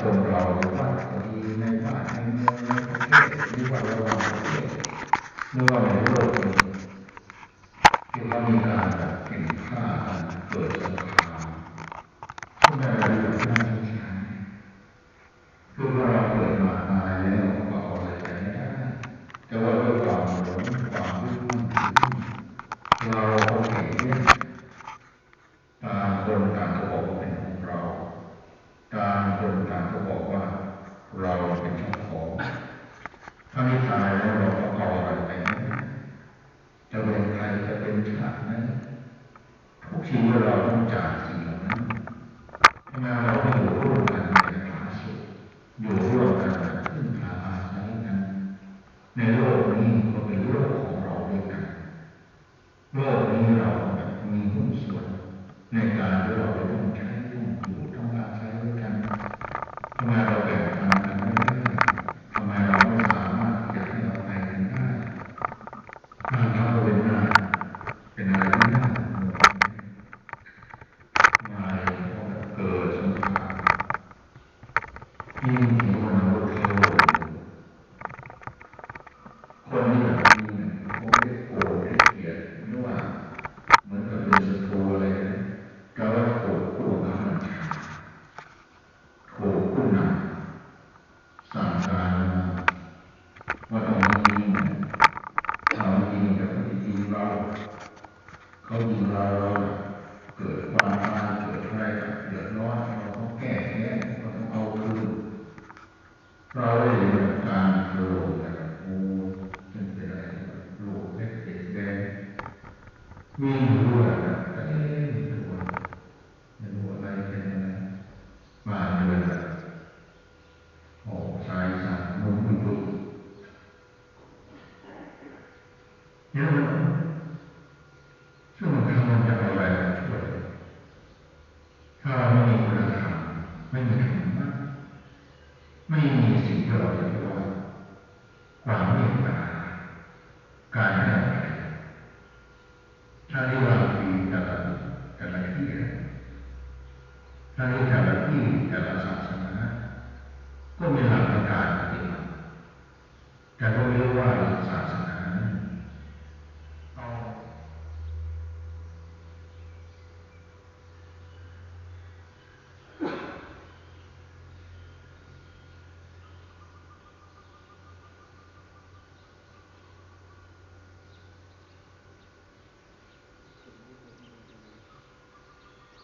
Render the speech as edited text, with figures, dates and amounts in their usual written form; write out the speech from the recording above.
คมเราหรือว่าดีในบ้านในเมืองในประเทศหรือว่าระหว่างประเทศหรือว่าในโลกนี้ที่เขามีการแข่งขันกันเกิดสงครามซึ่งในระดับน่าสงสารคือว่าเราเกิดมาตายแล้วก็เอาอะไรไปไม่ได้แต่ว่าด้วยความหลงความยึดมั่นถือมั่นเราเห็นเนี่ยต่างคนต่างก็บอกว่าเป็นของเราต่างคนต่างก็บอกว่าเราเป็นเจ้าของถ้าไม่ตายแล้วเราก็เอาอะไรไปไม่ได้จะเป็นใครจะเป็นชาติไหนทุกชีวิตเราต้องจากสิ่งเหล่านั้นทำไมเราไม่อยู่ร่วมกันในผาสุขอยู่ร่วมกันพึ่งพาอาศัยกันในโลกนี้ก็เป็นโลกของเราด้วยกันโลกนี้เราแบบมีหุ้นส่วนในการที่เราจะต้องใช้ต้องอยู่ต้องอาศัยด้วยกันทำไมเราแบ่งปันกันไม่ได้ทำไมเราไม่สามารถที่จะให้เราไปกันได้ถ้าเราเป็นหน้าเป็นอะไรที่น่ามาเกิดสงครามที่มีวันโลกเทวคนที่แบบนี้เขาไม่ได้โกรธไม่เกลียดไม่ว่าเหมือนกับเป็นศัตรูอะไรนะก็ว่าโกรธผู้บังคับบัญชาโกรธผู้นำสั่งการว่าต้องยิงเขายิงกับเขายิงเราเขายิงเราเกิดความตายเกิดอะไรเดือดร้อนเราต้องแก้แค้นเราต้องเอาคืนเราได้ยินการโกรธแบบโอ้เป็นอะไรโลกเล็กเด็กแดงวิ่งรั่วแบบตัวไม่รู้อะไรเป็นอะไรมาเดินแบบออกสายสัตว์มุ่งมุ่งเยอะซึ่งมันจะเอาอะไรมาช่วยถ้าไม่มีคุณธรรมไม่มีธรรมะไม่มีสิ่งที่เราจะเรียกว่าความเมตตาการให้อภัยถ้าที่ว่ามีแต่ละที่ถ้าที่แต่ละที่แต่ละศาส